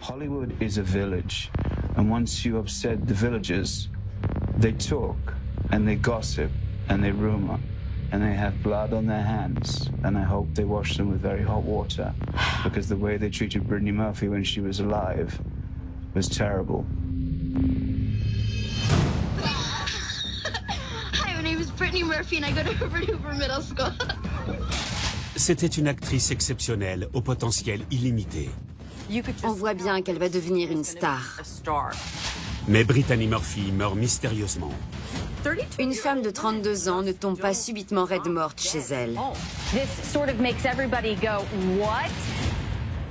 Hollywood is a village, and once you upset the villagers, they talk, and they gossip, and they rumor, and they have blood on their hands, and I hope they wash them with very hot water, because the way they treated Brittany Murphy when she was alive was terrible. Hi, my name is Brittany Murphy, and I go to Hoover Hoover Middle School. C'était une actrice exceptionnelle, au potentiel illimité. On voit bien qu'elle va devenir une star. Mais Brittany Murphy meurt mystérieusement. Une femme de 32 ans ne tombe pas subitement raide morte chez elle.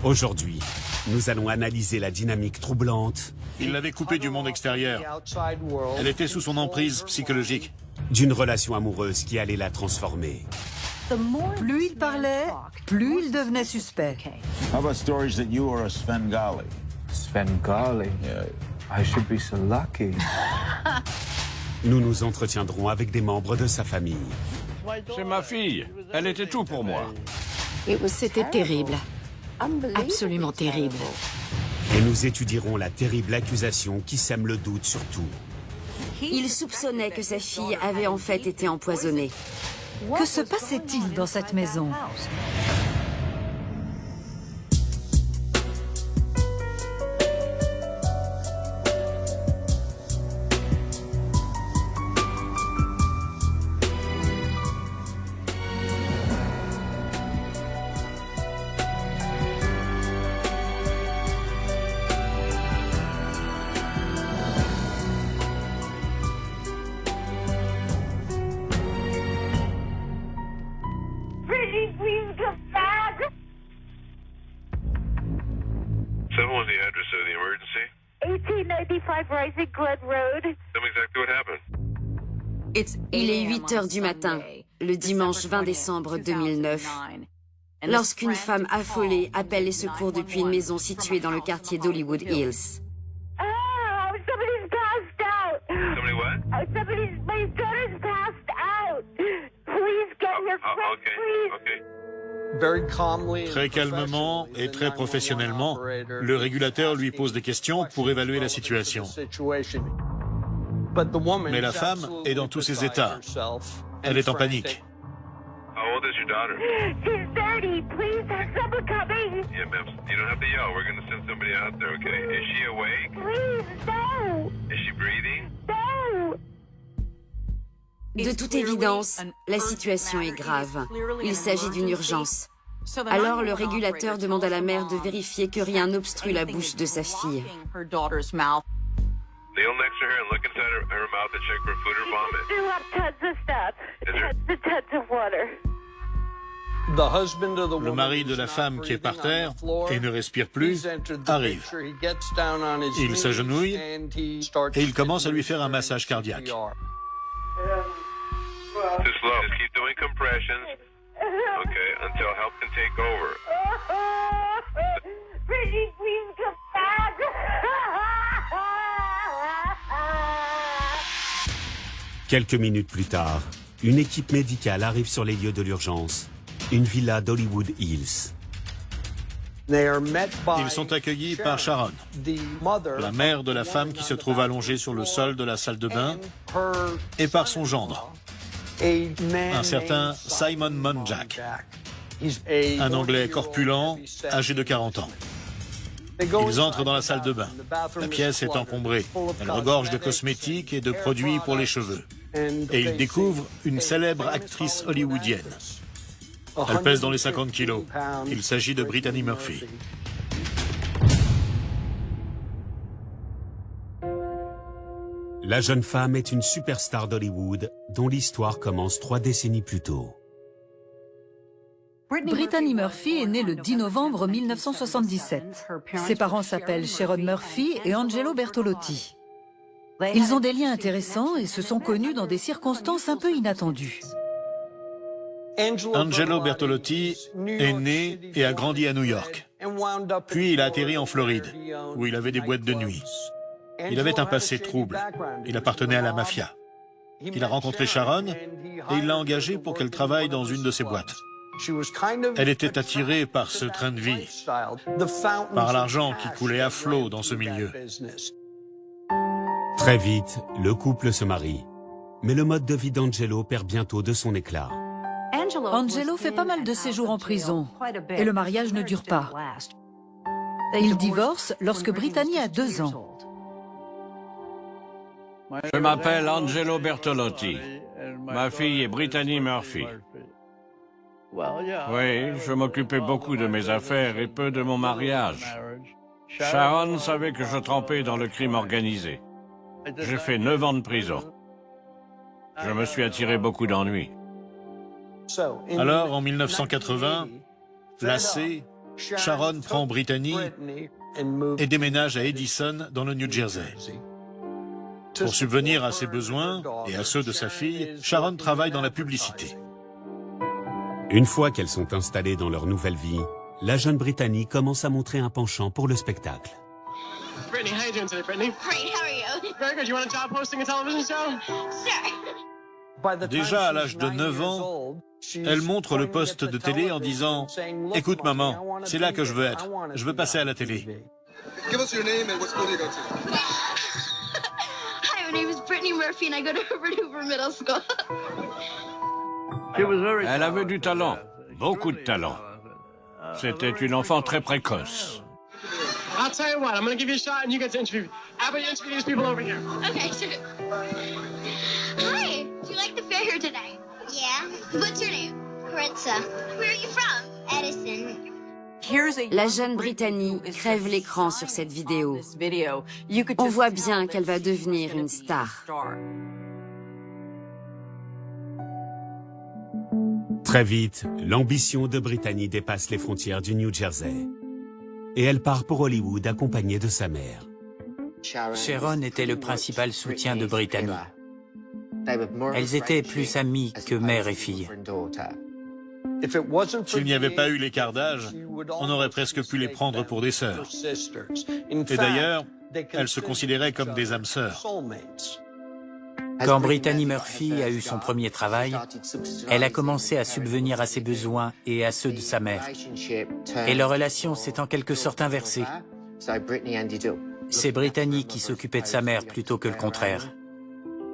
Aujourd'hui, nous allons analyser la dynamique troublante. Il l'avait coupée du monde extérieur. Elle était sous son emprise psychologique. D'une relation amoureuse qui allait la transformer. Plus il parlait, plus il devenait suspect. How about stories that you are a Svengali? Svengali? Yeah. I should be so lucky. Nous nous entretiendrons avec des membres de sa famille. C'est ma fille. Elle était tout pour moi. C'était terrible. Absolument terrible. Et nous étudierons la terrible accusation qui sème le doute sur tout. Il soupçonnait que sa fille avait en fait été empoisonnée. Que se passait-il dans cette maison? What was the address of the emergency? 1895 Rising Glen Road. Tell me exactly what happened. Il est 8 heures du matin, le dimanche 20 décembre 2009, lorsqu'une femme affolée appelle les secours depuis une maison située dans le quartier d'Hollywood Hills. Oh, somebody's passed out. Somebody what? My daughter's passed out. Please get here quick, please. Okay. Très calmement et très professionnellement, le régulateur lui pose des questions pour évaluer la situation. Mais la femme est dans tous ses états. Elle est en panique. How old is your daughter? She's 30. Please have someone coming. Yeah, ma'am. You don't have to yell. We're going to send somebody out there, okay? Is she awake? Please, no. Is she breathing? No. De toute évidence, la situation est grave. Il s'agit d'une urgence. Alors le régulateur demande à la mère de vérifier que rien n'obstrue la bouche de sa fille. Kneel next to her and look inside her mouth and check for food or vomit. Fill up tons of stuff. Tons and tons of water. Le mari de la femme qui est par terre et ne respire plus arrive. Il s'agenouille et il commence à lui faire un massage cardiaque. Too slow. Just keep doing compressions. Okay, until help can take over. Brittany, please come back. Quelques minutes plus tard, une équipe médicale arrive sur les lieux de l'urgence, une villa d'Hollywood Hills. Ils sont accueillis par Sharon, la mère de la femme qui se trouve allongée sur le sol de la salle de bain, et par son gendre, un certain Simon Monjack, un Anglais corpulent, âgé de 40 ans. Ils entrent dans la salle de bain. La pièce est encombrée. Elle regorge de cosmétiques et de produits pour les cheveux. Et ils découvrent une célèbre actrice hollywoodienne. Elle pèse dans les 50 kilos. Il s'agit de Brittany Murphy. La jeune femme est une superstar d'Hollywood dont l'histoire commence 3 décennies plus tôt. Brittany Murphy est née le 10 novembre 1977. Ses parents s'appellent Sharon Murphy et Angelo Bertolotti. Ils ont des liens intéressants et se sont connus dans des circonstances un peu inattendues. Angelo Bertolotti est né et a grandi à New York. Puis il a atterri en Floride, où il avait des boîtes de nuit. Il avait un passé trouble. Il appartenait à la mafia. Il a rencontré Sharon et il l'a engagée pour qu'elle travaille dans une de ses boîtes. Elle était attirée par ce train de vie, par l'argent qui coulait à flot dans ce milieu. Très vite, le couple se marie. Mais le mode de vie d'Angelo perd bientôt de son éclat. Angelo fait pas mal de séjours en prison et le mariage ne dure pas. Il divorce lorsque Brittany a 2 ans. Je m'appelle Angelo Bertolotti. Ma fille est Brittany Murphy. Oui, je m'occupais beaucoup de mes affaires et peu de mon mariage. Sharon savait que je trempais dans le crime organisé. J'ai fait 9 ans de prison. Je me suis attiré beaucoup d'ennuis. Alors, en 1980, lassée, Sharon prend Brittany et déménage à Edison, dans le New Jersey. Pour subvenir à ses besoins et à ceux de sa fille, Sharon travaille dans la publicité. Une fois qu'elles sont installées dans leur nouvelle vie, la jeune Brittany commence à montrer un penchant pour le spectacle. Brittany, how you doing today, Brittany? Great, how are you? Very good. You want a job hosting a television show? Sure. Déjà à l'âge de 9 ans, elle montre le poste de télé en disant « Écoute maman, c'est là que je veux être. Je veux passer à la télé. » Give us your name and what school you go to. Hi, my name is Brittany Murphy and I go to Hoover Middle School. Elle avait du talent, beaucoup de talent. C'était une enfant très précoce. I'll tell you what, I'm going to give you a shot and you get to interview. How about you interview these people over here? Okay, sure. Hi, do you like the fair here today? Yeah. What's your name? Caritza. Where are you from? Edison. La jeune Brittany crève l'écran sur cette vidéo. On voit bien qu'elle va devenir une star. Très vite, l'ambition de Brittany dépasse les frontières du New Jersey. Et elle part pour Hollywood accompagnée de sa mère. Sharon était le principal soutien de Brittany. Elles étaient plus amies que mère et fille. S'il n'y avait pas eu l'écart d'âge, on aurait presque pu les prendre pour des sœurs. Et d'ailleurs, elles se considéraient comme des âmes sœurs. Quand Brittany Murphy a eu son premier travail, elle a commencé à subvenir à ses besoins et à ceux de sa mère. Et leur relation s'est en quelque sorte inversée. C'est Brittany qui s'occupait de sa mère plutôt que le contraire.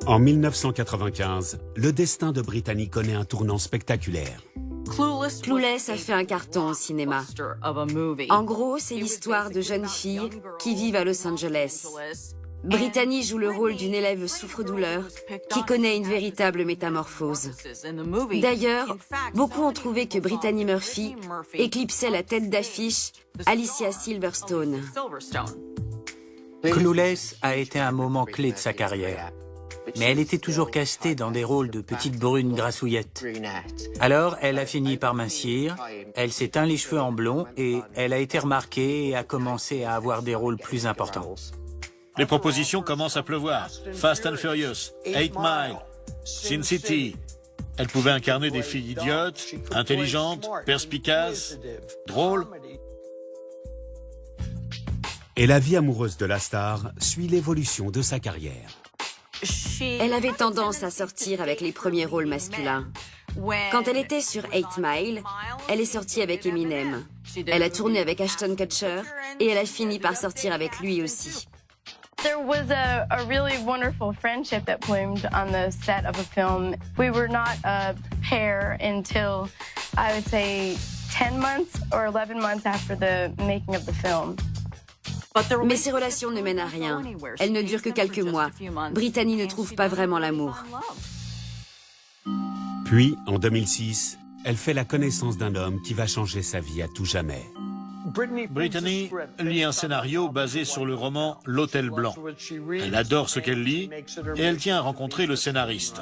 En 1995, le destin de Brittany connaît un tournant spectaculaire. Clueless a fait un carton au cinéma. En gros, c'est l'histoire de jeunes filles qui vivent à Los Angeles. Brittany joue le rôle d'une élève souffre-douleur qui connaît une véritable métamorphose. D'ailleurs, beaucoup ont trouvé que Brittany Murphy éclipsait la tête d'affiche Alicia Silverstone. Clueless a été un moment clé de sa carrière. Mais elle était toujours castée dans des rôles de petite brune grassouillette. Alors, elle a fini par mincir, elle s'est teint les cheveux en blond et elle a été remarquée et a commencé à avoir des rôles plus importants. Les propositions commencent à pleuvoir. Fast and Furious, 8 Mile, Sin City. Elle pouvait incarner des filles idiotes, intelligentes, perspicaces, drôles. Et la vie amoureuse de la star suit l'évolution de sa carrière. Elle avait tendance à sortir avec les premiers rôles masculins. Quand elle était sur 8 Mile, elle est sortie avec Eminem. Elle a tourné avec Ashton Kutcher et elle a fini par sortir avec lui aussi. There was a really wonderful friendship that bloomed on the set of a film. We were not a pair until, I would say, 10 months or 11 months after the making of the film. Mais ces relations ne mènent à rien. Elles ne durent que quelques mois. Brittany ne trouve pas vraiment l'amour. Puis, en 2006, elle fait la connaissance d'un homme qui va changer sa vie à tout jamais. Brittany lit un scénario basé sur le roman L'Hôtel Blanc. Elle adore ce qu'elle lit et elle tient à rencontrer le scénariste,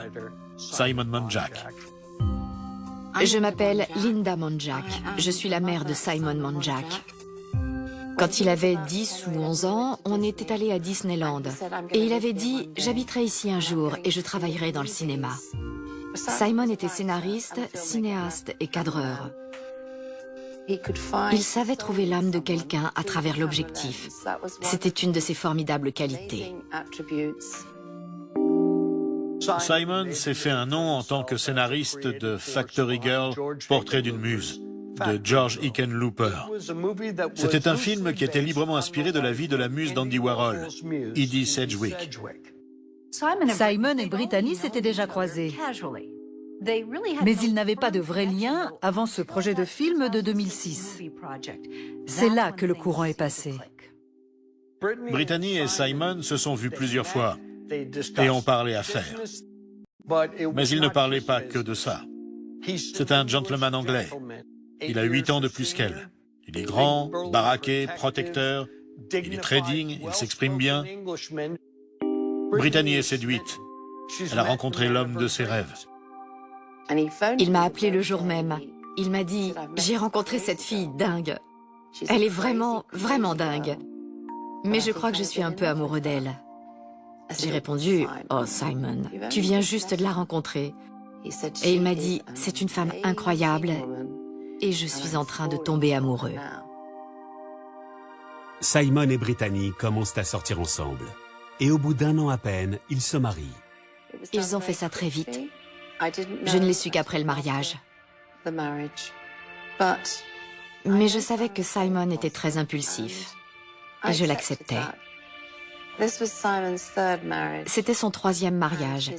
Simon Monjack. Je m'appelle Linda Monjack. Je suis la mère de Simon Monjack. Quand il avait 10 ou 11 ans, on était allé à Disneyland. Et il avait dit « J'habiterai ici un jour et je travaillerai dans le cinéma ». Simon était scénariste, cinéaste et cadreur. Il savait trouver l'âme de quelqu'un à travers l'objectif. C'était une de ses formidables qualités. Simon s'est fait un nom en tant que scénariste de Factory Girl, Portrait d'une muse, de George Hickenlooper. C'était un film qui était librement inspiré de la vie de la muse d'Andy Warhol, Edie Sedgwick. Simon et Brittany s'étaient déjà croisés. Mais ils n'avaient pas de vrai lien avant ce projet de film de 2006. C'est là que le courant est passé. Brittany et Simon se sont vus plusieurs fois et ont parlé affaires. Mais ils ne parlaient pas que de ça. C'est un gentleman anglais. Il a 8 ans de plus qu'elle. Il est grand, baraqué, protecteur. Il est très digne, il s'exprime bien. Brittany est séduite. Elle a rencontré l'homme de ses rêves. Il m'a appelé le jour même. Il m'a dit « J'ai rencontré cette fille dingue. Elle est vraiment, vraiment dingue. Mais je crois que je suis un peu amoureux d'elle. » J'ai répondu « Oh Simon, tu viens juste de la rencontrer. » Et il m'a dit « C'est une femme incroyable et je suis en train de tomber amoureux. » Simon et Brittany commencent à sortir ensemble. Et au bout d'1 an à peine, ils se marient. Ils ont fait ça très vite. Je ne l'ai su qu'après le mariage. Mais je savais que Simon était très impulsif. Et je l'acceptais. C'était son 3e mariage.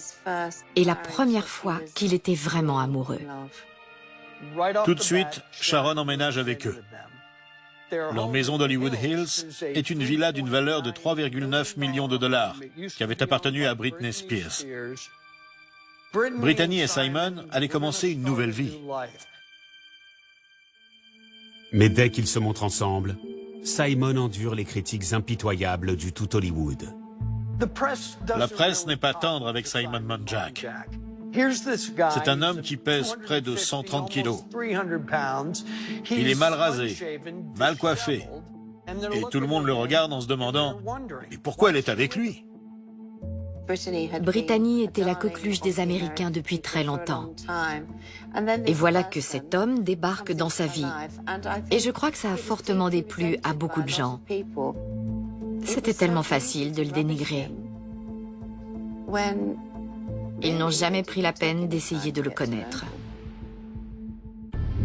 Et la première fois qu'il était vraiment amoureux. Tout de suite, Sharon emménage avec eux. Leur maison d'Hollywood Hills est une villa d'une valeur de 3,9 millions de dollars qui avait appartenu à Britney Spears. Brittany et Simon allaient commencer une nouvelle vie. Mais dès qu'ils se montrent ensemble, Simon endure les critiques impitoyables du tout Hollywood. La presse n'est pas tendre avec Simon Monjack. C'est un homme qui pèse près de 130 kilos. Il est mal rasé, mal coiffé. Et tout le monde le regarde en se demandant « Mais pourquoi elle est avec lui ?» Brittany était la coqueluche des Américains depuis très longtemps. Et voilà que cet homme débarque dans sa vie. Et je crois que ça a fortement déplu à beaucoup de gens. C'était tellement facile de le dénigrer. Ils n'ont jamais pris la peine d'essayer de le connaître.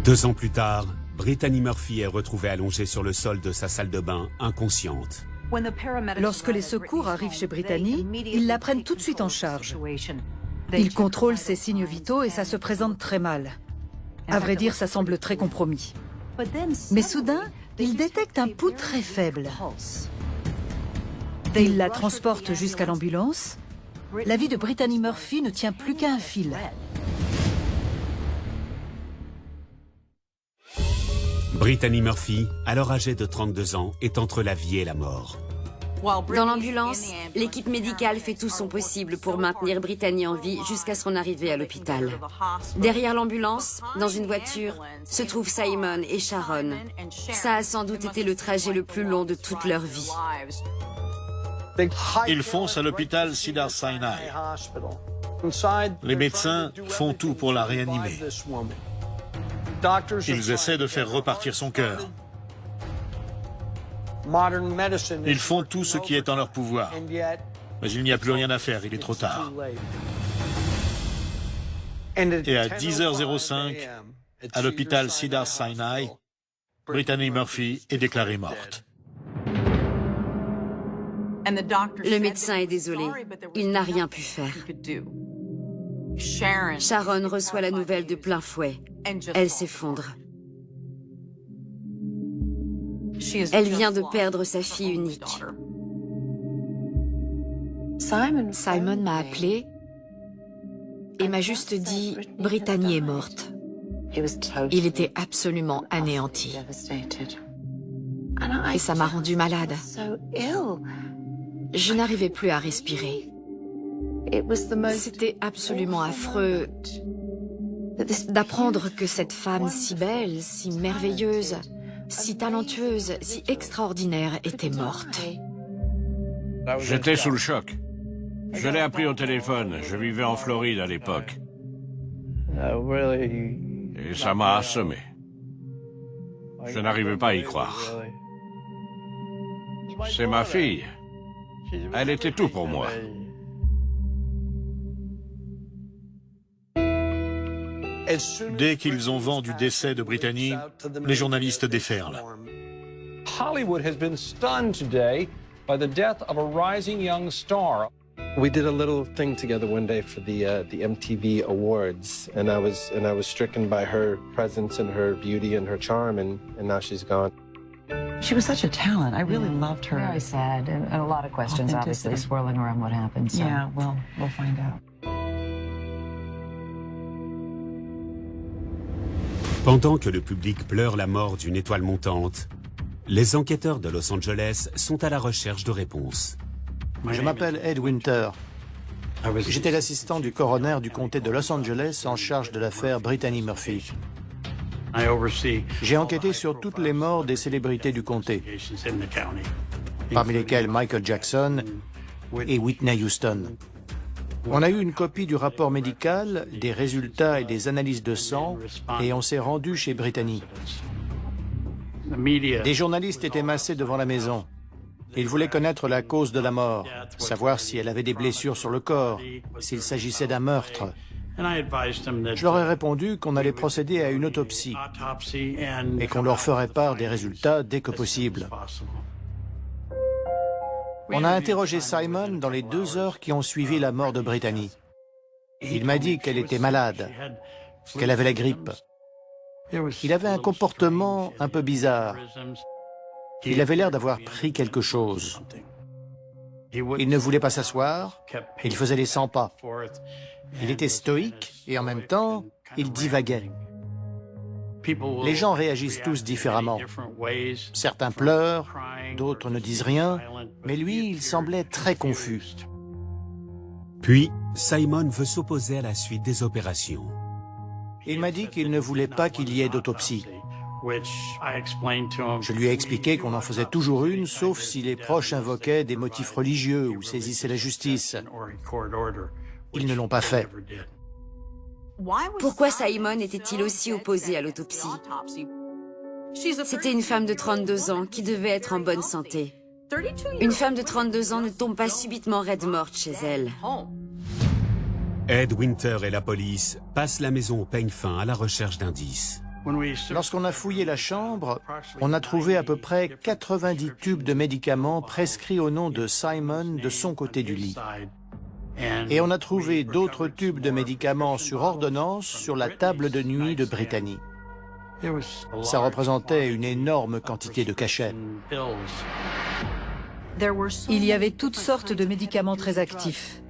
2 ans plus tard, Brittany Murphy est retrouvée allongée sur le sol de sa salle de bain, inconsciente. Lorsque les secours arrivent chez Brittany, ils la prennent tout de suite en charge. Ils contrôlent ses signes vitaux et ça se présente très mal. À vrai dire, ça semble très compromis. Mais soudain, ils détectent un pouls très faible. Ils la transportent jusqu'à l'ambulance. La vie de Brittany Murphy ne tient plus qu'à un fil. Brittany Murphy, alors âgée de 32 ans, est entre la vie et la mort. Dans l'ambulance, l'équipe médicale fait tout son possible pour maintenir Brittany en vie jusqu'à son arrivée à l'hôpital. Derrière l'ambulance, dans une voiture, se trouvent Simon et Sharon. Ça a sans doute été le trajet le plus long de toute leur vie. Ils foncent à l'hôpital Cedars Sinai. Les médecins font tout pour la réanimer. Ils essaient de faire repartir son cœur. Ils font tout ce qui est en leur pouvoir. Mais il n'y a plus rien à faire, il est trop tard. Et à 10h05, à l'hôpital Cedars Sinai, Brittany Murphy est déclarée morte. Le médecin est désolé, il n'a rien pu faire. Sharon reçoit la nouvelle de plein fouet. Elle s'effondre. Elle vient de perdre sa fille unique. Simon m'a appelé et m'a juste dit « Brittany est morte ». Il était absolument anéanti. Et ça m'a rendu malade. Je n'arrivais plus à respirer. C'était absolument affreux d'apprendre que cette femme si belle, si merveilleuse, si talentueuse, si extraordinaire était morte. J'étais sous le choc. Je l'ai appris au téléphone. Je vivais en Floride à l'époque. Et ça m'a assommé. Je n'arrivais pas à y croire. C'est ma fille. Elle était tout pour moi. Dès qu'ils ont vent du décès de Brittany, les journalistes déferlent. Hollywood has been stunned today by the death of a rising young star. We did a little thing together one day for the MTV Awards, and I was stricken by her presence and her beauty and her charm, and now she's gone. She was such a talent. I really loved her. Very sad, and a lot of questions obviously swirling around what happened. So. Yeah, well, we'll find out. Pendant que le public pleure la mort d'une étoile montante, les enquêteurs de Los Angeles sont à la recherche de réponses. Je m'appelle Ed Winter. J'étais l'assistant du coroner du comté de Los Angeles en charge de l'affaire Brittany Murphy. J'ai enquêté sur toutes les morts des célébrités du comté, parmi lesquelles Michael Jackson et Whitney Houston. On a eu une copie du rapport médical, des résultats et des analyses de sang, et on s'est rendu chez Brittany. Des journalistes étaient massés devant la maison. Ils voulaient connaître la cause de la mort, savoir si elle avait des blessures sur le corps, s'il s'agissait d'un meurtre. Je leur ai répondu qu'on allait procéder à une autopsie et qu'on leur ferait part des résultats dès que possible. On a interrogé Simon dans les 2 heures qui ont suivi la mort de Brittany. Il m'a dit qu'elle était malade, qu'elle avait la grippe. Il avait un comportement un peu bizarre. Il avait l'air d'avoir pris quelque chose. Il ne voulait pas s'asseoir, il faisait les 100 pas. Il était stoïque et en même temps, il divaguait. Les gens réagissent tous différemment. Certains pleurent, d'autres ne disent rien, mais lui, il semblait très confus. Puis, Simon veut s'opposer à la suite des opérations. Il m'a dit qu'il ne voulait pas qu'il y ait d'autopsie. Je lui ai expliqué qu'on en faisait toujours une, sauf si les proches invoquaient des motifs religieux ou saisissaient la justice. Ils ne l'ont pas fait. Pourquoi Simon était-il aussi opposé à l'autopsie? C'était une femme de 32 ans qui devait être en bonne santé. Une femme de 32 ans ne tombe pas subitement raide morte chez elle. Ed Winter et la police passent la maison au peigne fin à la recherche d'indices. Lorsqu'on a fouillé la chambre, on a trouvé à peu près 90 tubes de médicaments prescrits au nom de Simon de son côté du lit. Et on a trouvé d'autres tubes de médicaments sur ordonnance sur la table de nuit de Brittany. Ça représentait une énorme quantité de cachets. Il y avait toutes sortes de médicaments très actifs.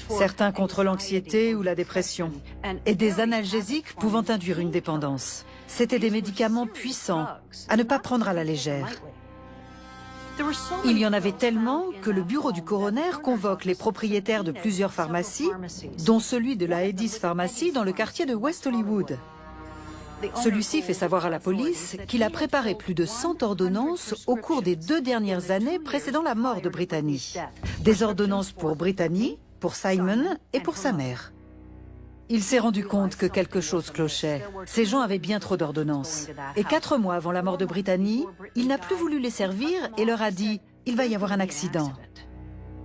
Certains contre l'anxiété ou la dépression, et des analgésiques pouvant induire une dépendance. C'étaient des médicaments puissants, à ne pas prendre à la légère. Il y en avait tellement que le bureau du coroner convoque les propriétaires de plusieurs pharmacies, dont celui de la Edis Pharmacy dans le quartier de West Hollywood. Celui-ci fait savoir à la police qu'il a préparé plus de 100 ordonnances au cours des 2 dernières années précédant la mort de Brittany. Des ordonnances pour Brittany, pour Simon et pour sa mère. Il s'est rendu compte que quelque chose clochait. Ces gens avaient bien trop d'ordonnances. Et 4 mois avant la mort de Brittany, il n'a plus voulu les servir et leur a dit « Il va y avoir un accident ».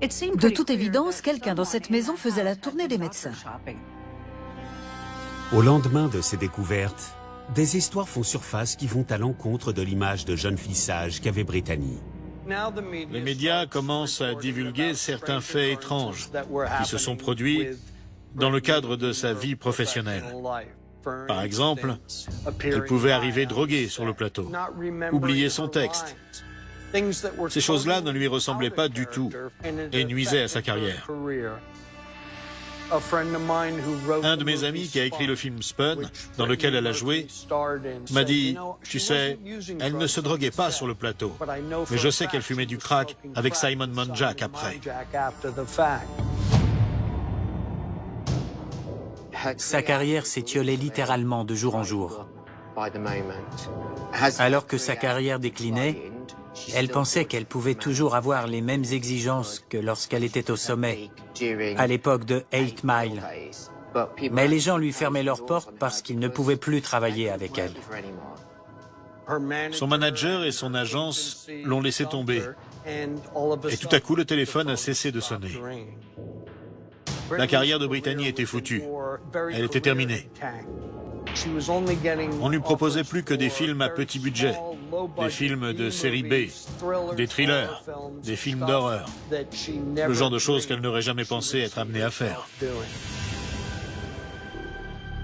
De toute évidence, quelqu'un dans cette maison faisait la tournée des médecins. Au lendemain de ces découvertes, des histoires font surface qui vont à l'encontre de l'image de jeune fille sage qu'avait Brittany. Les médias commencent à divulguer certains faits étranges qui se sont produits dans le cadre de sa vie professionnelle. Par exemple, elle pouvait arriver droguée sur le plateau, oublier son texte. Ces choses-là ne lui ressemblaient pas du tout et nuisaient à sa carrière. Un de mes amis qui a écrit le film Spun, dans lequel elle a joué, m'a dit « Tu sais, elle ne se droguait pas sur le plateau, mais je sais qu'elle fumait du crack avec Simon Monjack après. » Sa carrière s'étiolait littéralement de jour en jour. Alors que sa carrière déclinait, elle pensait qu'elle pouvait toujours avoir les mêmes exigences que lorsqu'elle était au sommet, à l'époque de 8 Mile. Mais les gens lui fermaient leurs portes parce qu'ils ne pouvaient plus travailler avec elle. Son manager et son agence l'ont laissé tomber. Et tout à coup, le téléphone a cessé de sonner. La carrière de Brittany était foutue. Elle était terminée. On lui proposait plus que des films à petit budget, des films de série B, des thrillers, des films d'horreur, le genre de choses qu'elle n'aurait jamais pensé être amenée à faire.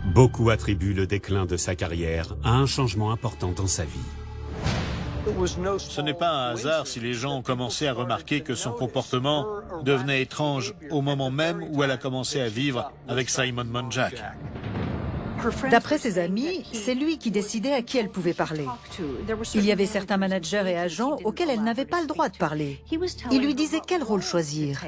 Beaucoup attribuent le déclin de sa carrière à un changement important dans sa vie. Ce n'est pas un hasard si les gens ont commencé à remarquer que son comportement devenait étrange au moment même où elle a commencé à vivre avec Simon Monjack. D'après ses amis, c'est lui qui décidait à qui elle pouvait parler. Il y avait certains managers et agents auxquels elle n'avait pas le droit de parler. Il lui disait quel rôle choisir.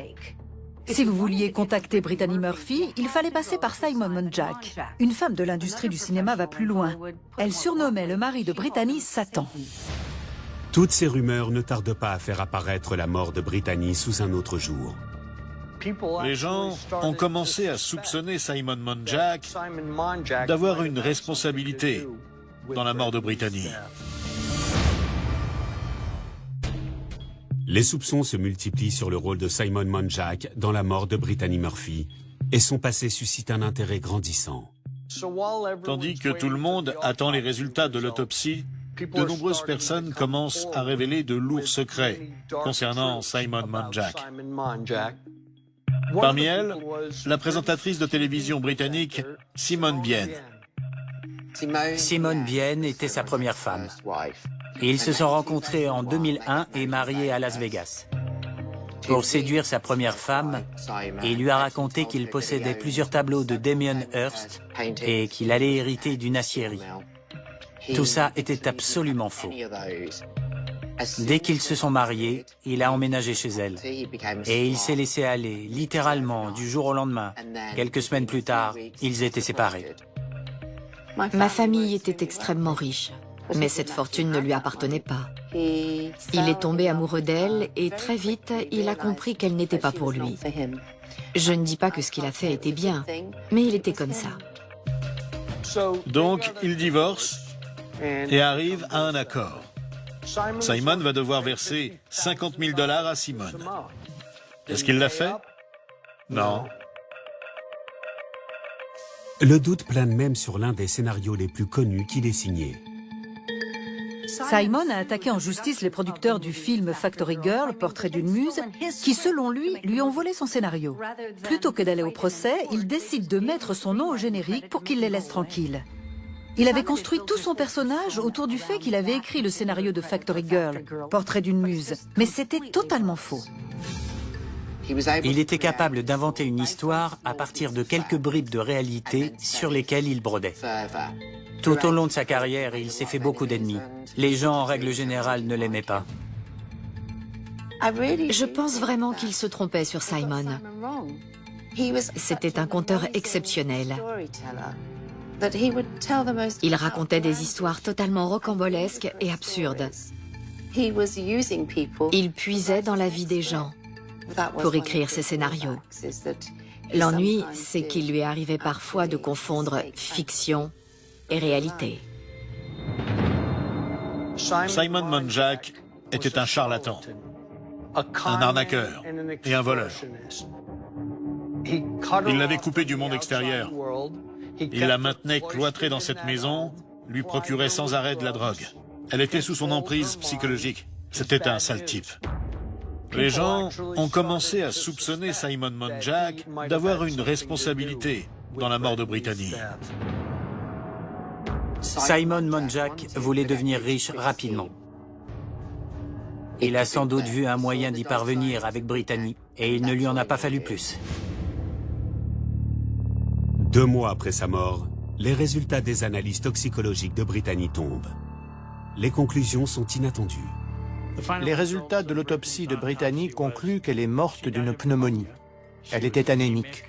Si vous vouliez contacter Brittany Murphy, il fallait passer par Simon Monjack. Une femme de l'industrie du cinéma va plus loin. Elle surnommait le mari de Brittany Satan. Toutes ces rumeurs ne tardent pas à faire apparaître la mort de Brittany sous un autre jour. Les gens ont commencé à soupçonner Simon Monjack d'avoir une responsabilité dans la mort de Brittany. Les soupçons se multiplient sur le rôle de Simon Monjack dans la mort de Brittany Murphy et son passé suscite un intérêt grandissant. Tandis que tout le monde attend les résultats de l'autopsie, de nombreuses personnes commencent à révéler de lourds secrets concernant Simon Monjack. Parmi elles, la présentatrice de télévision britannique Simone Bien. Simone Bien était sa première femme. Ils se sont rencontrés en 2001 et mariés à Las Vegas. Pour séduire sa première femme, il lui a raconté qu'il possédait plusieurs tableaux de Damien Hirst et qu'il allait hériter d'une aciérie. Tout ça était absolument faux. Dès qu'ils se sont mariés, il a emménagé chez elle. Et il s'est laissé aller, littéralement, du jour au lendemain. Quelques semaines plus tard, ils étaient séparés. Ma famille était extrêmement riche, mais cette fortune ne lui appartenait pas. Il est tombé amoureux d'elle et très vite, il a compris qu'elle n'était pas pour lui. Je ne dis pas que ce qu'il a fait était bien, mais il était comme ça. Donc, ils divorcent et arrivent à un accord. Simon va devoir verser 50 000 $ à Simone. Est-ce qu'il l'a fait? Non. Le doute plane même sur l'un des scénarios les plus connus qu'il ait signé. Simon a attaqué en justice les producteurs du film Factory Girl, Portrait d'une muse, qui, selon lui ont volé son scénario. Plutôt que d'aller au procès, il décide de mettre son nom au générique pour qu'il les laisse tranquilles. Il avait construit tout son personnage autour du fait qu'il avait écrit le scénario de Factory Girl, Portrait d'une muse, mais c'était totalement faux. Il était capable d'inventer une histoire à partir de quelques bribes de réalité sur lesquelles il brodait. Tout au long de sa carrière, il s'est fait beaucoup d'ennemis. Les gens, en règle générale, ne l'aimaient pas. Je pense vraiment qu'il se trompait sur Simon. C'était un conteur exceptionnel. Il racontait des histoires totalement rocambolesques et absurdes. Il puisait dans la vie des gens pour écrire ses scénarios. L'ennui, c'est qu'il lui arrivait parfois de confondre fiction et réalité. Simon Monjack était un charlatan, un arnaqueur et un voleur. Il l'avait coupée du monde extérieur. Il la maintenait cloîtrée dans cette maison, lui procurait sans arrêt de la drogue. Elle était sous son emprise psychologique. C'était un sale type. Les gens ont commencé à soupçonner Simon Monjack d'avoir une responsabilité dans la mort de Brittany. Simon Monjack voulait devenir riche rapidement. Il a sans doute vu un moyen d'y parvenir avec Brittany, et il ne lui en a pas fallu plus. 2 mois après sa mort, les résultats des analyses toxicologiques de Brittany tombent. Les conclusions sont inattendues. Les résultats de l'autopsie de Brittany concluent qu'elle est morte d'une pneumonie. Elle était anémique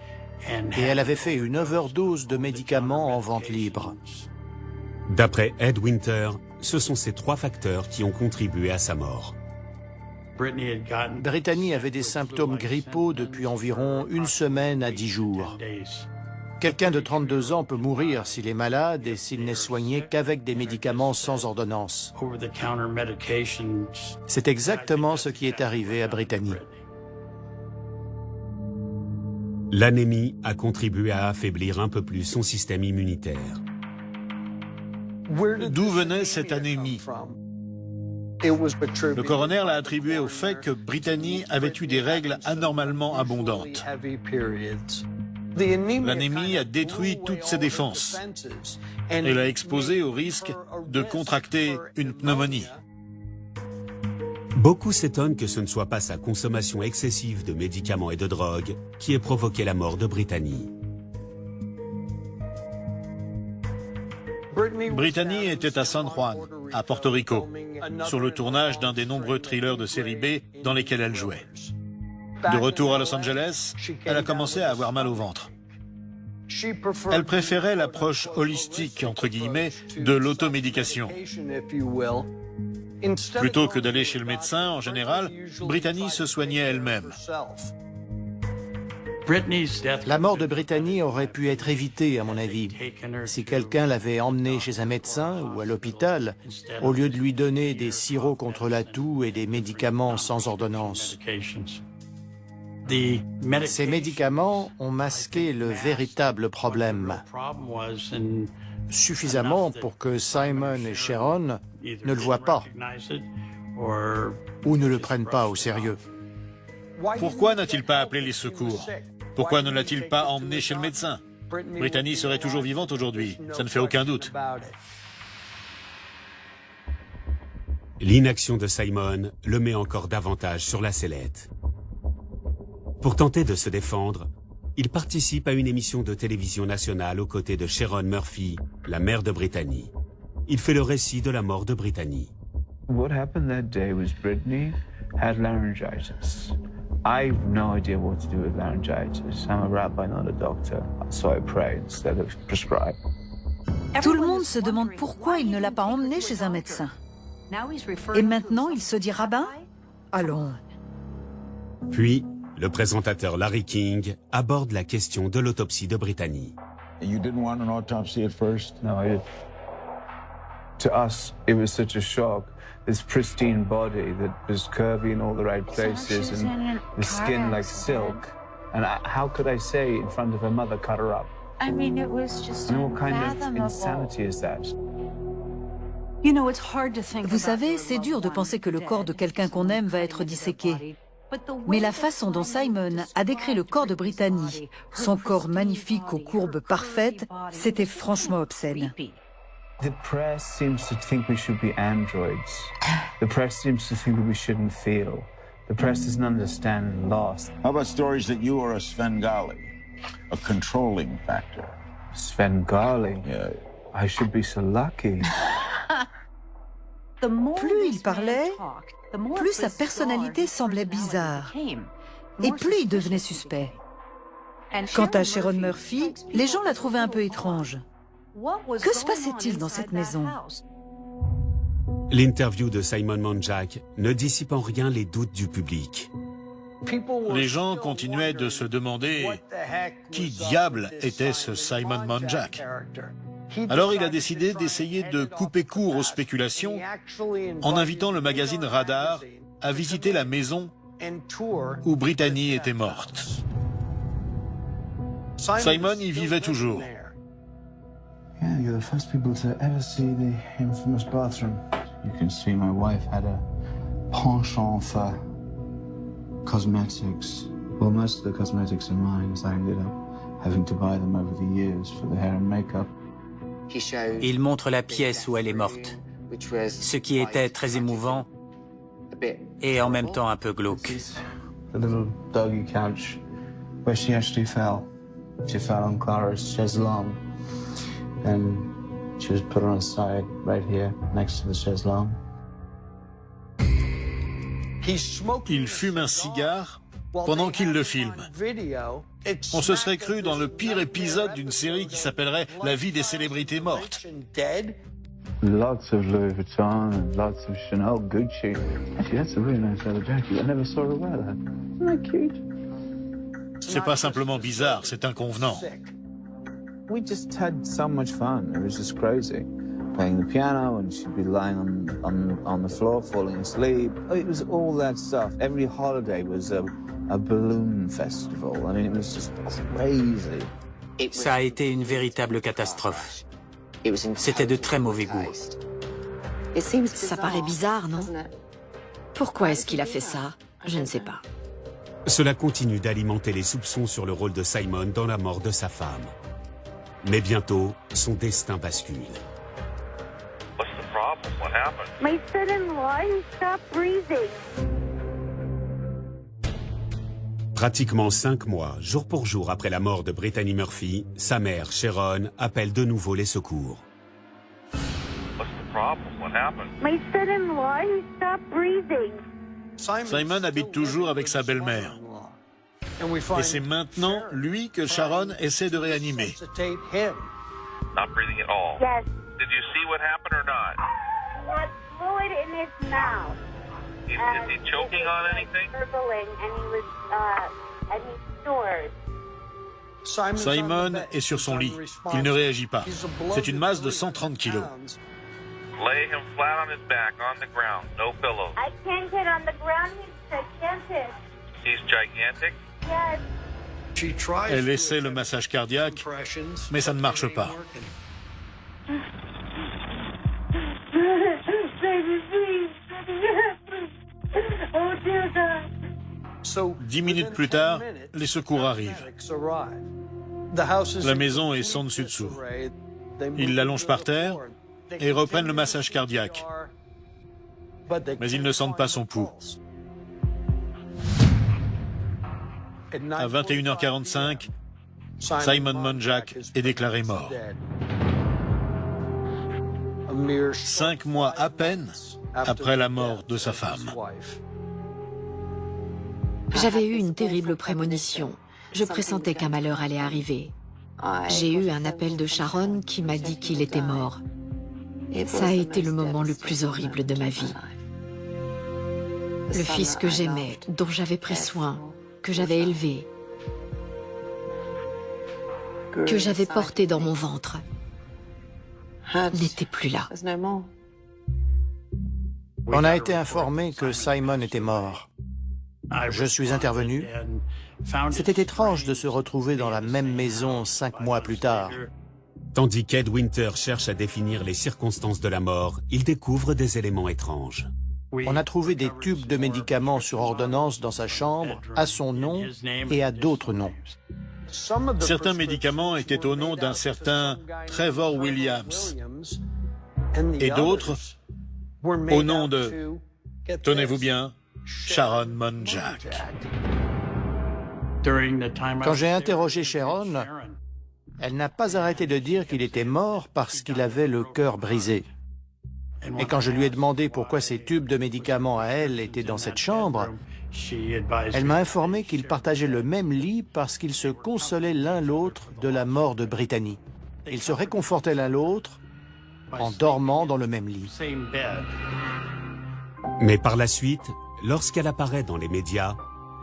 et elle avait fait une overdose de médicaments en vente libre. D'après Ed Winter, ce sont ces 3 facteurs qui ont contribué à sa mort. Brittany avait des symptômes grippaux depuis environ 1 semaine à 10 jours. Quelqu'un de 32 ans peut mourir s'il est malade et s'il n'est soigné qu'avec des médicaments sans ordonnance. C'est exactement ce qui est arrivé à Brittany. L'anémie a contribué à affaiblir un peu plus son système immunitaire. D'où venait cette anémie? Le coroner l'a attribué au fait que Brittany avait eu des règles anormalement abondantes. L'anémie a détruit toutes ses défenses et l'a exposée au risque de contracter une pneumonie. Beaucoup s'étonnent que ce ne soit pas sa consommation excessive de médicaments et de drogues qui ait provoqué la mort de Brittany. Brittany était à San Juan, à Porto Rico, sur le tournage d'un des nombreux thrillers de série B dans lesquels elle jouait. De retour à Los Angeles, elle a commencé à avoir mal au ventre. Elle préférait l'approche holistique, entre guillemets, de l'automédication. Plutôt que d'aller chez le médecin, en général, Brittany se soignait elle-même. La mort de Brittany aurait pu être évitée, à mon avis, si quelqu'un l'avait emmenée chez un médecin ou à l'hôpital, au lieu de lui donner des sirops contre la toux et des médicaments sans ordonnance. Ces médicaments ont masqué le véritable problème, suffisamment pour que Simon et Sharon ne le voient pas ou ne le prennent pas au sérieux. Pourquoi n'a-t-il pas appelé les secours? Pourquoi ne l'a-t-il pas emmené chez le médecin? Brittany serait toujours vivante aujourd'hui, ça ne fait aucun doute. L'inaction de Simon le met encore davantage sur la sellette. Pour tenter de se défendre, il participe à une émission de télévision nationale aux côtés de Sharon Murphy, la mère de Brittany. Il fait le récit de la mort de Brittany. What happened that day was Brittany had laryngitis. I have no idea what to do with laryngitis. I'm a rabbi, not a doctor, so I pray instead of prescribe. Tout le monde se demande pourquoi il ne l'a pas emmené chez un médecin. Et maintenant, il se dit rabbin? Allons. Puis, le présentateur Larry King aborde la question de l'autopsie de Brittany. You didn't want an autopsy at first? No, I didn't. To us, it was such a shock. This pristine body that was curvy in all the right places and the skin like silk. And how could I say in front of her mother, cut her up? I mean, it was just what kind of insanity is that? Vous savez, c'est dur de penser que le corps de quelqu'un qu'on aime va être disséqué. Mais la façon dont Simon a décrit le corps de Brittany, son corps magnifique aux courbes parfaites, c'était franchement obscène. The press seems to think we should be androids. The press seems to think that we shouldn't feel. The press doesn't understand loss. How about stories that you are a Svengali, a controlling factor? Svengali? Yeah. I should be so lucky. Plus il parlait, plus sa personnalité semblait bizarre. Et plus il devenait suspect. Quant à Sharon Murphy, les gens la trouvaient un peu étrange. Que se passait-il dans cette maison? L'interview de Simon Monjack ne dissipe en rien les doutes du public. Les gens continuaient de se demander qui diable était ce Simon Monjack. Alors il a décidé d'essayer de couper court aux spéculations en invitant le magazine Radar à visiter la maison où Brittany était morte. Simon y vivait toujours. Yeah, you're the first people to ever see the infamous bathroom. You can see my wife had a penchant for cosmetics. Well, most of the cosmetics are mine, as I ended up having to buy them over the years for the hair and makeup. Il montre la pièce où elle est morte, ce qui était très émouvant et en même temps un peu glauque. The little doggy couch where she actually fell. She fell on Clara's chaise longue. And she was put on her side right here, next to the chaise longue. Il fume un cigare pendant qu'il le filme. On se serait cru dans le pire épisode d'une série qui s'appellerait La vie des célébrités mortes. Lots of Louis Vuitton and lots of Chanel, Gucci. Actually, that's a really nice leather jacket. I never saw her wear that. Isn't that cute? C'est pas simplement bizarre, c'est inconvenant. We just had so much fun. It was just crazy. Playing the piano, and she'd be lying on the floor, falling asleep. It was all that stuff. Every holiday was a balloon festival. I mean, it was just crazy. Ça a été une véritable catastrophe. C'était de très mauvais goût. Ça paraît bizarre, non? Pourquoi est-ce qu'il a fait ça? Je ne sais pas. Cela continue d'alimenter les soupçons sur le rôle de Simon dans la mort de sa femme. Mais bientôt, son destin bascule. What's the problem? What happened? My son-in-law, he stopped breathing. Pratiquement 5 mois, jour pour jour après la mort de Brittany Murphy, sa mère, Sharon, appelle de nouveau les secours. What's the problem? What happened? My son-in-law, he stopped breathing. Simon habite toujours avec sa belle-mère. Et c'est maintenant lui que Sharon essaie de réanimer. Not breathing at all. Yes. Did you see what happened or not? What fluid in his mouth. Is he choking on anything? Gurgling, and he snored. Simon est sur son lit. Il ne réagit pas. C'est une masse de 130 kilos. Lay him flat on his back on the ground, no pillows. I can't get on the ground. He's gigantic. He's gigantic. Yes. Elle essaie le massage cardiaque, mais ça ne marche pas. Baby, please. Oh, dear God. 10 minutes plus tard, les secours arrivent. La maison est sans dessus-dessous. Ils l'allongent par terre et reprennent le massage cardiaque. Mais ils ne sentent pas son pouls. À 21h45, Simon Monjack est déclaré mort. 5 mois à peine après la mort de sa femme. J'avais eu une terrible prémonition. Je pressentais qu'un malheur allait arriver. J'ai eu un appel de Sharon qui m'a dit qu'il était mort. Ça a été le moment le plus horrible de ma vie. Le fils que j'aimais, dont j'avais pris soin, que j'avais élevé, que j'avais porté dans mon ventre, n'était plus là. On a été informé que Simon était mort. Je suis intervenu. C'était étrange de se retrouver dans la même maison 5 mois plus tard. Tandis qu'Ed Winter cherche à définir les circonstances de la mort, il découvre des éléments étranges. On a trouvé des tubes de médicaments sur ordonnance dans sa chambre, à son nom et à d'autres noms. Certains médicaments étaient au nom d'un certain Trevor Williams et d'autres au nom de, tenez-vous bien, Sharon Monjack. Quand j'ai interrogé Sharon, elle n'a pas arrêté de dire qu'il était mort parce qu'il avait le cœur brisé. Et quand je lui ai demandé pourquoi ces tubes de médicaments à elle étaient dans cette chambre, elle m'a informé qu'ils partageaient le même lit parce qu'ils se consolaient l'un l'autre de la mort de Brittany. Ils se réconfortaient l'un l'autre en dormant dans le même lit. Mais par la suite, lorsqu'elle apparaît dans les médias,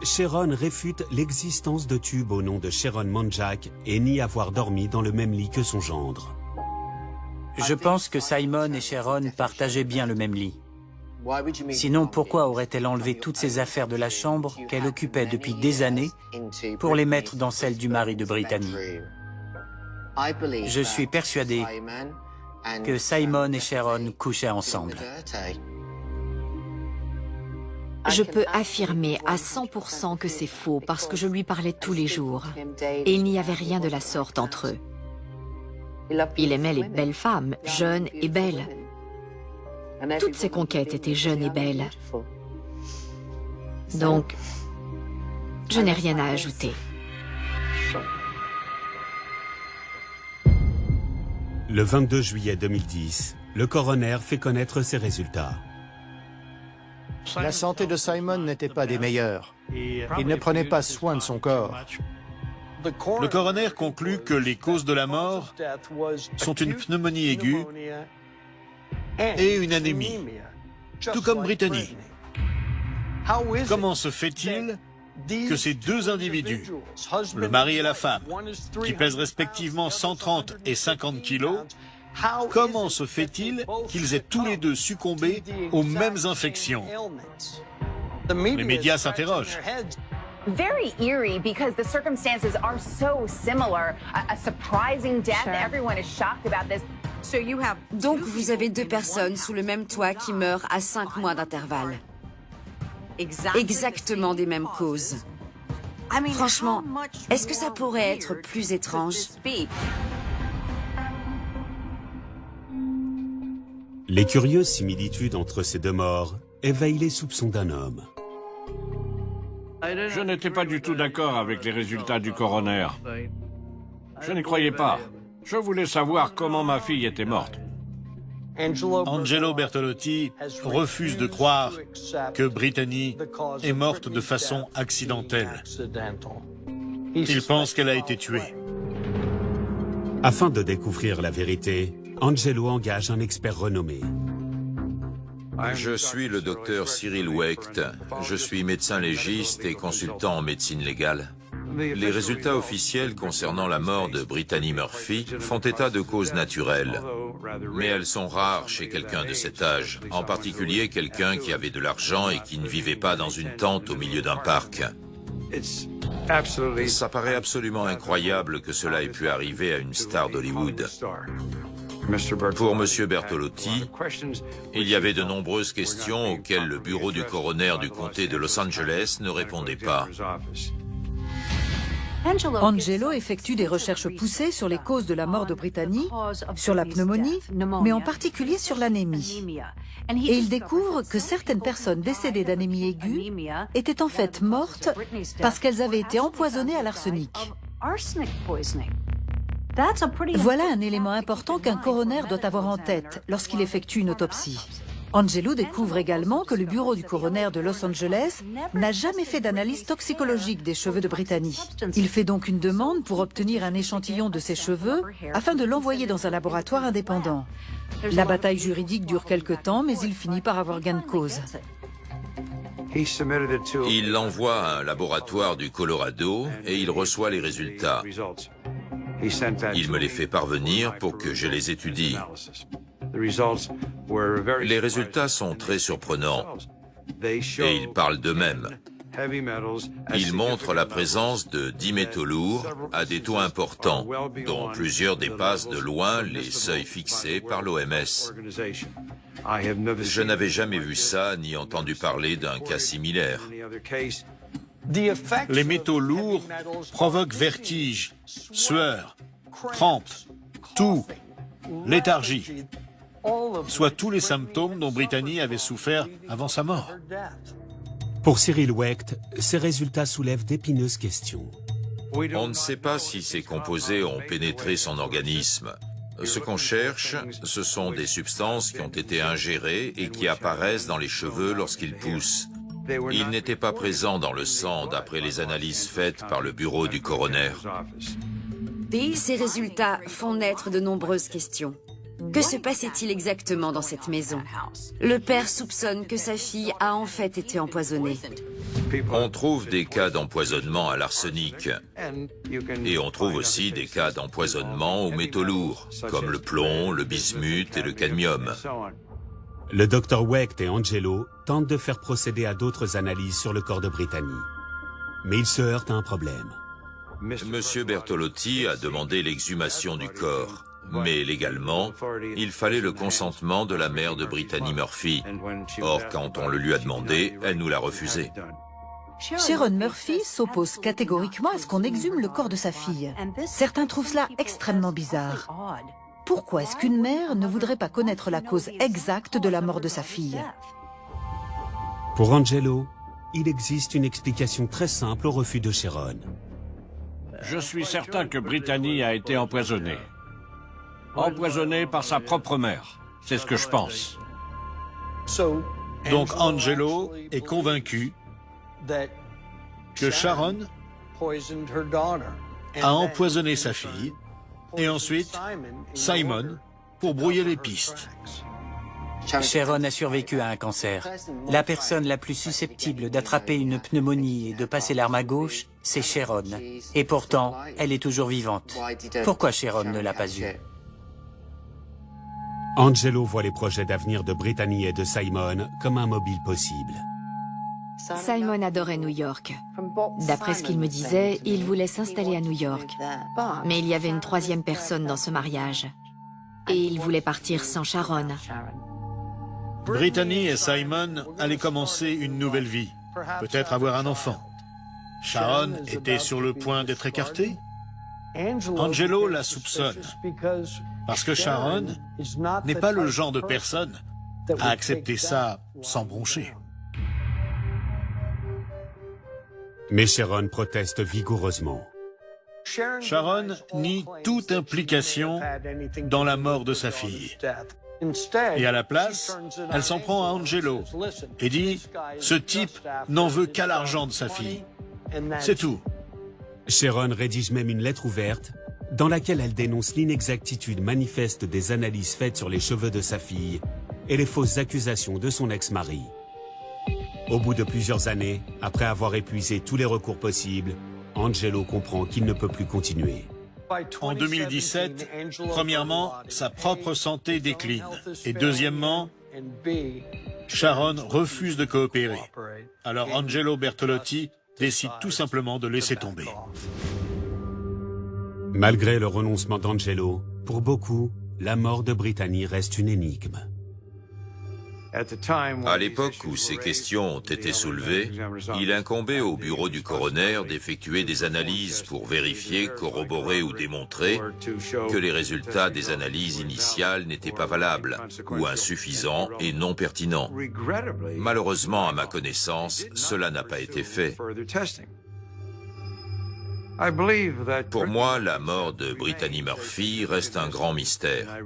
Sharon réfute l'existence de tubes au nom de Sharon Monjack et nie avoir dormi dans le même lit que son gendre. Je pense que Simon et Sharon partageaient bien le même lit. Sinon, pourquoi aurait-elle enlevé toutes ses affaires de la chambre qu'elle occupait depuis des années pour les mettre dans celle du mari de Brittany? Je suis persuadé que Simon et Sharon couchaient ensemble. Je peux affirmer à 100% que c'est faux parce que je lui parlais tous les jours. Et il n'y avait rien de la sorte entre eux. Il aimait les belles femmes, jeunes et belles. Toutes ses conquêtes étaient jeunes et belles. Donc, je n'ai rien à ajouter. Le 22 juillet 2010, le coroner fait connaître ses résultats. La santé de Simon n'était pas des meilleures. Il ne prenait pas soin de son corps. Le coroner conclut que les causes de la mort sont une pneumonie aiguë et une anémie, tout comme Brittany. Comment se fait-il que ces deux individus, le mari et la femme, qui pèsent respectivement 130 et 50 kilos, comment se fait-il qu'ils aient tous les deux succombé aux mêmes infections? Les médias s'interrogent. Very eerie because the circumstances are so similar. A surprising death. Sure. Everyone is shocked about this. Donc vous avez 2 personnes sous le même toit qui meurent à 5 mois d'intervalle. Exactement des mêmes causes. Franchement, est-ce que ça pourrait être plus étrange? Les curieuses similitudes entre ces 2 morts éveillent les soupçons d'un homme. Je n'étais pas du tout d'accord avec les résultats du coroner. Je n'y croyais pas. Je voulais savoir comment ma fille était morte. Angelo Bertolotti refuse de croire que Brittany est morte de façon accidentelle. Il pense qu'elle a été tuée. Afin de découvrir la vérité, Angelo engage un expert renommé. Je suis le docteur Cyril Wecht. Je suis médecin légiste et consultant en médecine légale. Les résultats officiels concernant la mort de Brittany Murphy font état de causes naturelles. Mais elles sont rares chez quelqu'un de cet âge, en particulier quelqu'un qui avait de l'argent et qui ne vivait pas dans une tente au milieu d'un parc. Ça paraît absolument incroyable que cela ait pu arriver à une star d'Hollywood. Pour M. Bertolotti, il y avait de nombreuses questions auxquelles le bureau du coroner du comté de Los Angeles ne répondait pas. Angelo effectue des recherches poussées sur les causes de la mort de Brittany, sur la pneumonie, mais en particulier sur l'anémie. Et il découvre que certaines personnes décédées d'anémie aiguë étaient en fait mortes parce qu'elles avaient été empoisonnées à l'arsenic. Voilà un élément important qu'un coroner doit avoir en tête lorsqu'il effectue une autopsie. Angelo découvre également que le bureau du coroner de Los Angeles n'a jamais fait d'analyse toxicologique des cheveux de Brittany. Il fait donc une demande pour obtenir un échantillon de ses cheveux afin de l'envoyer dans un laboratoire indépendant. La bataille juridique dure quelque temps, mais il finit par avoir gain de cause. Il l'envoie à un laboratoire du Colorado et il reçoit les résultats. Il me les fait parvenir pour que je les étudie. Les résultats sont très surprenants et ils parlent d'eux-mêmes. Ils montrent la présence de 10 métaux lourds à des taux importants, dont plusieurs dépassent de loin les seuils fixés par l'OMS. Je n'avais jamais vu ça ni entendu parler d'un cas similaire. Les métaux lourds provoquent vertige, sueur, crampes, toux, léthargie, soit tous les symptômes dont Brittany avait souffert avant sa mort. Pour Cyril Wecht, ces résultats soulèvent d'épineuses questions. On ne sait pas si ces composés ont pénétré son organisme. Ce qu'on cherche, ce sont des substances qui ont été ingérées et qui apparaissent dans les cheveux lorsqu'ils poussent. Ils n'étaient pas présents dans le sang d'après les analyses faites par le bureau du coroner. Ces résultats font naître de nombreuses questions. Que se passait-il exactement dans cette maison? Le père soupçonne que sa fille a en fait été empoisonnée. On trouve des cas d'empoisonnement à l'arsenic. Et on trouve aussi des cas d'empoisonnement aux métaux lourds, comme le plomb, le bismuth et le cadmium. Le docteur Wecht et Angelo tentent de faire procéder à d'autres analyses sur le corps de Brittany. Mais ils se heurtent à un problème. Monsieur Bertolotti a demandé l'exhumation du corps. Mais légalement, il fallait le consentement de la mère de Brittany Murphy. Or, quand on le lui a demandé, elle nous l'a refusé. Sharon Murphy s'oppose catégoriquement à ce qu'on exhume le corps de sa fille. Certains trouvent cela extrêmement bizarre. Pourquoi est-ce qu'une mère ne voudrait pas connaître la cause exacte de la mort de sa fille? Pour Angelo, il existe une explication très simple au refus de Sharon. Je suis certain que Brittany a été empoisonnée. Empoisonnée par sa propre mère. C'est ce que je pense. Donc Angelo est convaincu que Sharon a empoisonné sa fille et ensuite Simon pour brouiller les pistes. Sharon a survécu à un cancer. La personne la plus susceptible d'attraper une pneumonie et de passer l'arme à gauche, c'est Sharon. Et pourtant, elle est toujours vivante. Pourquoi Sharon ne l'a pas eue? Angelo voit les projets d'avenir de Brittany et de Simon comme un mobile possible. Simon adorait New York. D'après ce qu'il me disait, il voulait s'installer à New York. Mais il y avait une troisième personne dans ce mariage. et il voulait partir sans Sharon. Brittany et Simon allaient commencer une nouvelle vie, peut-être avoir un enfant. Sharon était sur le point d'être écartée. Angelo la soupçonne, parce que Sharon n'est pas le genre de personne à accepter ça sans broncher. Mais Sharon proteste vigoureusement. Sharon nie toute implication dans la mort de sa fille. Et à la place, elle s'en prend à Angelo et dit « Ce type n'en veut qu'à l'argent de sa fille. C'est tout. » Sharon rédige même une lettre ouverte dans laquelle elle dénonce l'inexactitude manifeste des analyses faites sur les cheveux de sa fille et les fausses accusations de son ex-mari. Au bout de plusieurs années, après avoir épuisé tous les recours possibles, Angelo comprend qu'il ne peut plus continuer. En 2017, premièrement, sa propre santé décline. Et deuxièmement, Sharon refuse de coopérer. Alors Angelo Bertolotti décide tout simplement de laisser tomber. Malgré le renoncement d'Angelo, pour beaucoup, la mort de Brittany reste une énigme. À l'époque où ces questions ont été soulevées, il incombait au bureau du coroner d'effectuer des analyses pour vérifier, corroborer ou démontrer que les résultats des analyses initiales n'étaient pas valables ou insuffisants et non pertinents. Malheureusement, à ma connaissance, cela n'a pas été fait. Pour moi, la mort de Brittany Murphy reste un grand mystère.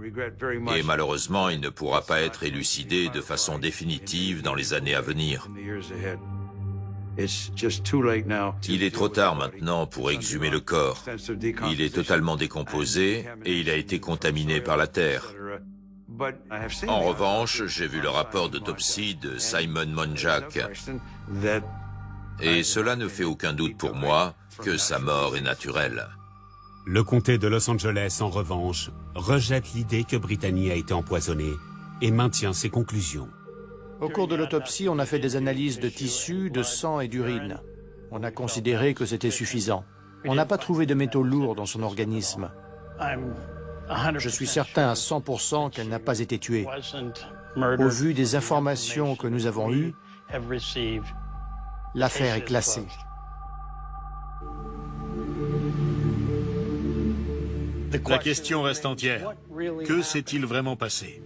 Et malheureusement, il ne pourra pas être élucidé de façon définitive dans les années à venir. Il est trop tard maintenant pour exhumer le corps. Il est totalement décomposé et il a été contaminé par la terre. En revanche, j'ai vu le rapport d'autopsie de Simon Monjack. Et cela ne fait aucun doute pour moi que sa mort est naturelle. Le comté de Los Angeles, en revanche, rejette l'idée que Brittany a été empoisonnée et maintient ses conclusions. Au cours de l'autopsie, on a fait des analyses de tissu, de sang et d'urine. On a considéré que c'était suffisant. On n'a pas trouvé de métaux lourds dans son organisme. Je suis certain à 100% qu'elle n'a pas été tuée. Au vu des informations que nous avons eues, l'affaire est classée. La question reste entière. Que s'est-il vraiment passé?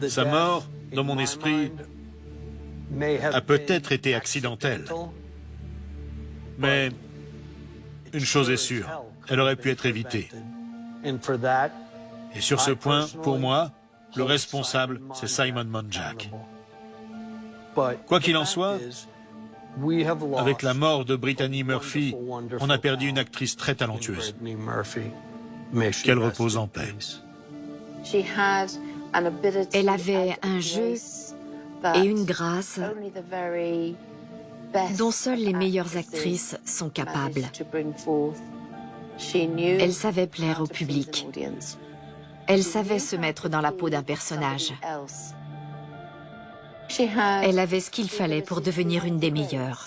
Sa mort, dans mon esprit, a peut-être été accidentelle. Mais une chose est sûre, elle aurait pu être évitée. Et sur ce point, pour moi, le responsable, c'est Simon Monjack. Quoi qu'il en soit, avec la mort de Brittany Murphy, on a perdu une actrice très talentueuse. Qu'elle repose en paix. Elle avait un jeu et une grâce dont seules les meilleures actrices sont capables. Elle savait plaire au public. Elle savait se mettre dans la peau d'un personnage. Elle avait ce qu'il fallait pour devenir une des meilleures.